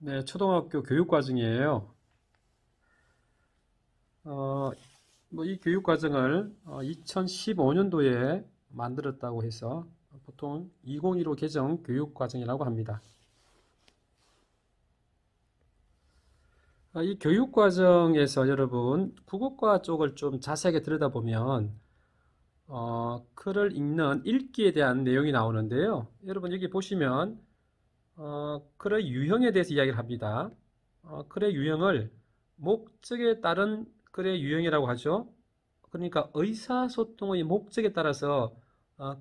네, 초등학교 교육과정이에요. 이 교육과정을 2015년도에 만들었다고 해서 보통 2015 개정 교육과정이라고 합니다. 이 교육과정에서 여러분 국어과 쪽을 좀 자세하게 들여다보면 글을 읽는 읽기에 대한 내용이 나오는데요. 여러분 여기 보시면 글의 유형에 대해서 이야기를 합니다. 글의 유형을 목적에 따른 글의 유형이라고 하죠. 그러니까 의사소통의 목적에 따라서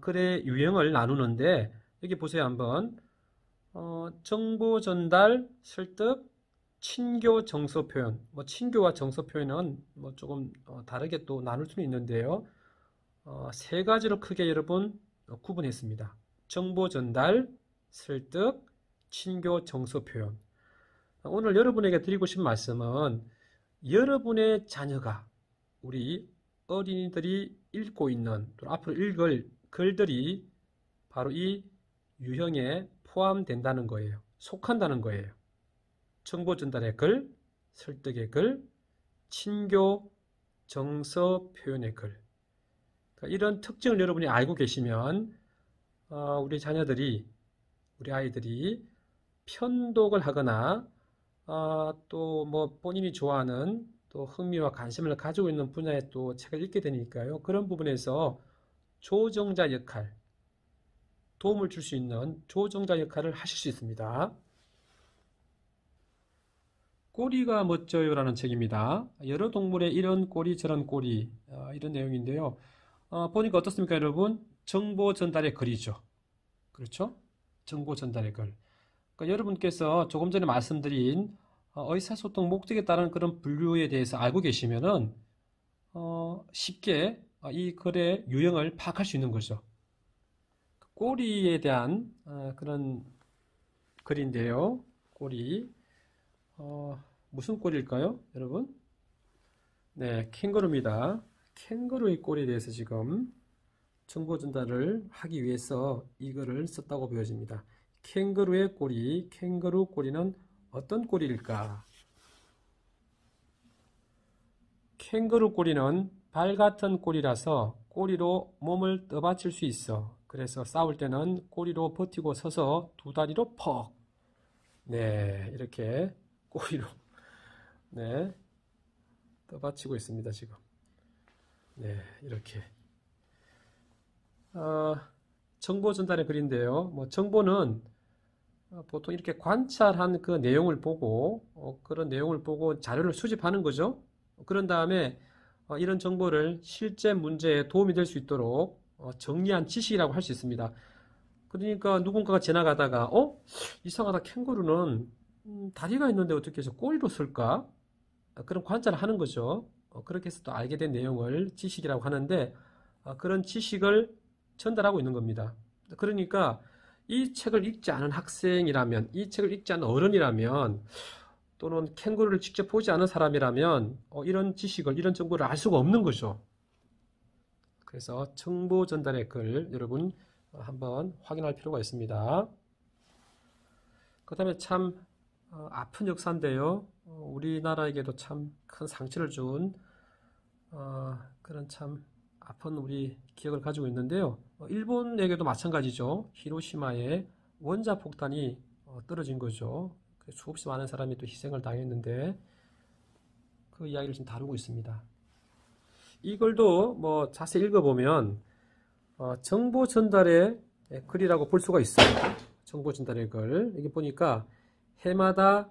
글의 유형을 나누는데 여기 보세요 한번. 정보 전달, 설득, 친교, 정서 표현. 친교와 정서 표현은 조금 다르게 또 나눌 수는 있는데요. 세 가지로 크게 여러분 구분했습니다. 정보 전달, 설득, 친교, 정서 표현. 오늘 여러분에게 드리고 싶은 말씀은 여러분의 자녀가 우리 어린이들이 읽고 있는 또 앞으로 읽을 글들이 바로 이 유형에 포함된다는 거예요. 속한다는 거예요. 정보 전달의 글, 설득의 글, 친교, 정서 표현의 글. 그러니까 이런 특징을 여러분이 알고 계시면 우리 자녀들이, 우리 아이들이 편독을 하거나 또 본인이 좋아하는 또 흥미와 관심을 가지고 있는 분야의 또 책을 읽게 되니까요. 그런 부분에서 조정자 역할, 도움을 줄 수 있는 조정자 역할을 하실 수 있습니다. 꼬리가 멋져요 라는 책입니다. 여러 동물의 이런 꼬리 저런 꼬리 이런 내용인데요. 보니까 어떻습니까 여러분? 정보 전달의 글이죠. 그렇죠? 정보 전달의 글. 그러니까 여러분께서 조금 전에 말씀드린 의사소통 목적에 따른 그런 분류에 대해서 알고 계시면은 쉽게 이 글의 유형을 파악할 수 있는 거죠. 꼬리에 대한 그런 글인데요. 꼬리. 무슨 꼬리일까요, 여러분? 네, 캥거루입니다. 캥거루의 꼬리에 대해서 지금 정보 전달을 하기 위해서 이 글을 썼다고 보여집니다. 캥거루의 꼬리, 캥거루 꼬리는 어떤 꼬리일까? 캥거루 꼬리는 발 같은 꼬리라서 꼬리로 몸을 떠받칠 수 있어. 그래서 싸울 때는 꼬리로 버티고 서서 두 다리로 퍽. 네, 이렇게 꼬리로 네, 떠받치고 있습니다, 지금. 네, 이렇게. 정보 전달의 글인데요. 정보는 보통 이렇게 관찰한 그 내용을 보고 그런 내용을 보고 자료를 수집하는 거죠. 그런 다음에 이런 정보를 실제 문제에 도움이 될 수 있도록 정리한 지식이라고 할 수 있습니다. 그러니까 누군가가 지나가다가 이상하다, 캥거루는 다리가 있는데 어떻게 해서 꼬리로 쓸까? 그런 관찰을 하는 거죠. 그렇게 해서 또 알게 된 내용을 지식이라고 하는데 그런 지식을 전달하고 있는 겁니다. 그러니까 이 책을 읽지 않은 학생이라면, 이 책을 읽지 않은 어른이라면, 또는 캥거루를 직접 보지 않은 사람이라면 이런 지식을, 이런 정보를 알 수가 없는 거죠. 그래서 정보 전달의 글 여러분 한번 확인할 필요가 있습니다. 그 다음에 참 아픈 역사인데요. 우리나라에게도 참 큰 상처를 준 그런 참 아픈 우리 기억을 가지고 있는데요. 일본에게도 마찬가지죠. 히로시마에 원자폭탄이 떨어진 거죠. 수없이 많은 사람이 또 희생을 당했는데 그 이야기를 지금 다루고 있습니다. 이 글도 자세히 읽어보면 정보 전달의 글이라고 볼 수가 있어요. 정보 전달의 글. 여기 보니까 해마다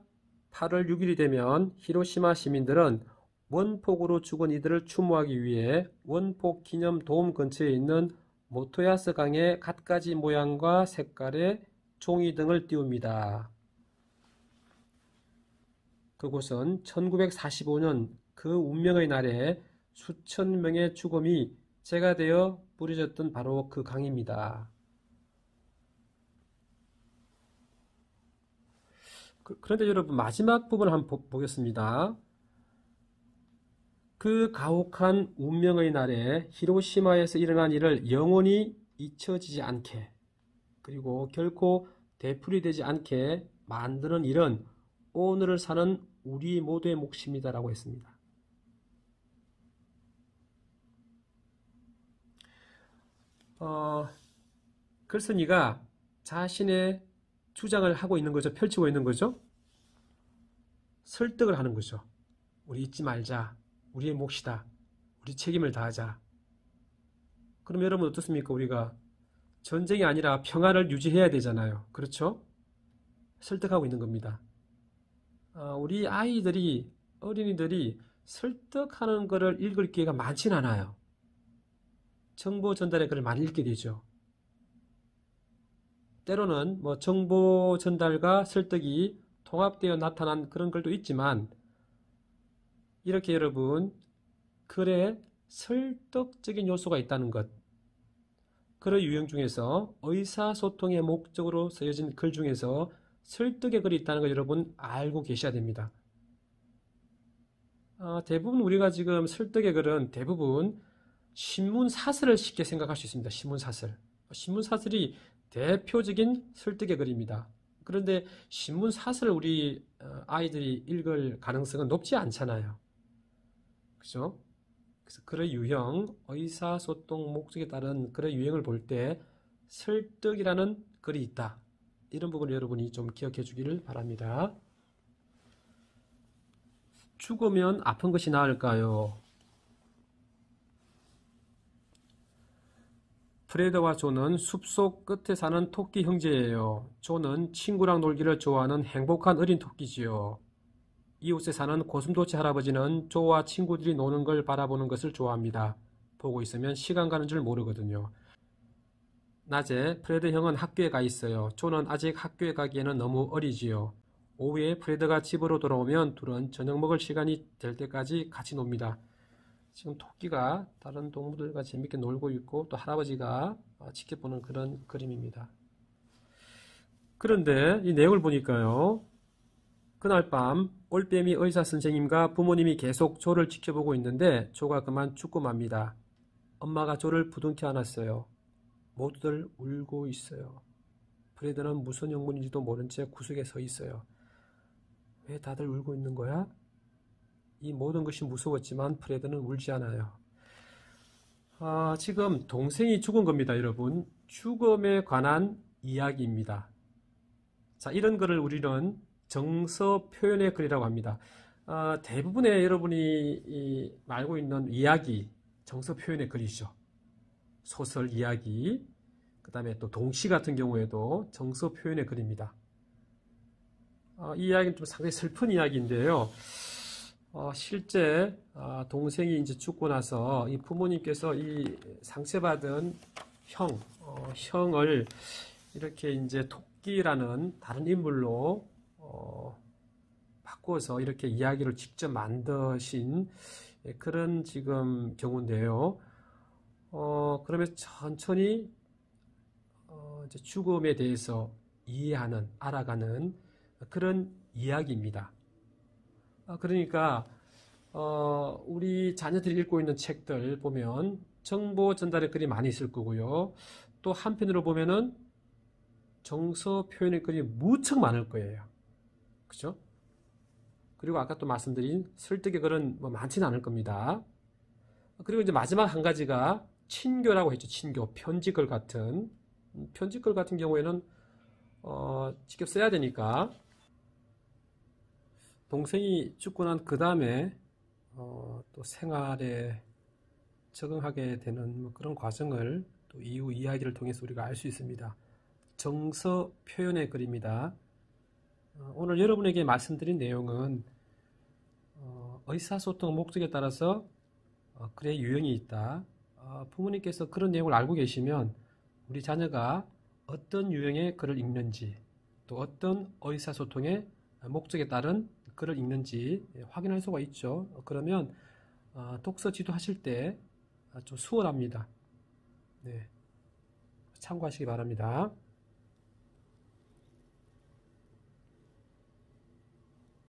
8월 6일이 되면 히로시마 시민들은 원폭으로 죽은 이들을 추모하기 위해 원폭 기념 돔 근처에 있는 모토야스 강에 갖가지 모양과 색깔의 종이 등을 띄웁니다. 그곳은 1945년 그 운명의 날에 수천 명의 죽음이 재가 되어 뿌려졌던 바로 그 강입니다. 그런데 여러분 마지막 부분을 한번 보겠습니다. 그 가혹한 운명의 날에 히로시마에서 일어난 일을 영원히 잊혀지지 않게, 그리고 결코 되풀이되지 않게 만드는 일은 오늘을 사는 우리 모두의 몫입니다라고 했습니다. 글쓴이가 자신의 주장을 하고 있는 거죠. 펼치고 있는 거죠. 설득을 하는 거죠. 우리 잊지 말자. 우리의 몫이다. 우리 책임을 다하자. 그럼 여러분 어떻습니까? 우리가 전쟁이 아니라 평화를 유지해야 되잖아요. 그렇죠? 설득하고 있는 겁니다. 우리 아이들이, 어린이들이 설득하는 것을 읽을 기회가 많진 않아요. 정보 전달의 글을 많이 읽게 되죠. 때로는 뭐 정보 전달과 설득이 통합되어 나타난 그런 글도 있지만, 이렇게 여러분 글에 설득적인 요소가 있다는 것, 글의 유형 중에서 의사소통의 목적으로 쓰여진 글 중에서 설득의 글이 있다는 걸 여러분 알고 계셔야 됩니다. 대부분 우리가 지금 설득의 글은 대부분 신문사설을 쉽게 생각할 수 있습니다. 신문사설. 신문사설이 대표적인 설득의 글입니다. 그런데 신문사설을 우리 아이들이 읽을 가능성은 높지 않잖아요. 그죠? 그래서 글의 유형, 의사소통 목적에 따른 글의 유형을 볼 때 설득이라는 글이 있다. 이런 부분을 여러분이 좀 기억해 주기를 바랍니다. 죽으면 아픈 것이 나을까요? 프레드와 존은 숲속 끝에 사는 토끼 형제예요. 존은 친구랑 놀기를 좋아하는 행복한 어린 토끼지요. 이웃에 사는 고슴도치 할아버지는 조와 친구들이 노는 걸 바라보는 것을 좋아합니다. 보고 있으면 시간 가는 줄 모르거든요. 낮에 프레드 형은 학교에 가 있어요. 존은 아직 학교에 가기에는 너무 어리지요. 오후에 프레드가 집으로 돌아오면 둘은 저녁 먹을 시간이 될 때까지 같이 놉니다. 지금 토끼가 다른 동물들과 재밌게 놀고 있고 또 할아버지가 지켜보는 그런 그림입니다. 그런데 이 내용을 보니까요. 그날 밤 올빼미 의사 선생님과 부모님이 계속 조를 지켜보고 있는데 조가 그만 죽고 맙니다. 엄마가 조를 부둥켜 안았어요. 모두들 울고 있어요. 프레드는 무슨 영문인지도 모른 채 구석에 서 있어요. 왜 다들 울고 있는 거야? 이 모든 것이 무서웠지만 프레드는 울지 않아요. 지금 동생이 죽은 겁니다, 여러분. 죽음에 관한 이야기입니다. 자, 이런 글을 우리는 정서 표현의 글이라고 합니다. 대부분의 여러분이 알고 있는 이야기, 정서 표현의 글이죠. 소설, 이야기, 그 다음에 또 동시 같은 경우에도 정서 표현의 글입니다. 이 이야기는 좀 상당히 슬픈 이야기인데요. 실제 동생이 이제 죽고 나서 이 부모님께서 이 상처받은 형을 이렇게 이제 토끼라는 다른 인물로 바꿔서 이렇게 이야기를 직접 만드신 그런 지금 경우인데요. 그러면 천천히 이제 죽음에 대해서 이해하는, 알아가는 그런 이야기입니다. 그러니까 우리 자녀들이 읽고 있는 책들 보면 정보 전달의 글이 많이 있을 거고요. 또 한편으로 보면은 정서 표현의 글이 무척 많을 거예요. 그죠? 그리고 아까 또 말씀드린 설득의 글은 뭐 많지는 않을 겁니다. 그리고 이제 마지막 한 가지가 친교라고 했죠. 친교, 편지글 같은. 편지글 같은 경우에는 직접 써야 되니까 동생이 죽고 난 그 다음에 또 생활에 적응하게 되는 그런 과정을 또 이후 이야기를 통해서 우리가 알 수 있습니다. 정서 표현의 글입니다. 오늘 여러분에게 말씀드린 내용은 의사소통 목적에 따라서 글의 유형이 있다. 부모님께서 그런 내용을 알고 계시면 우리 자녀가 어떤 유형의 글을 읽는지 또 어떤 의사소통의 목적에 따른 글을 읽는지 확인할 수가 있죠. 그러면 독서 지도하실 때 좀 수월합니다. 네, 참고하시기 바랍니다.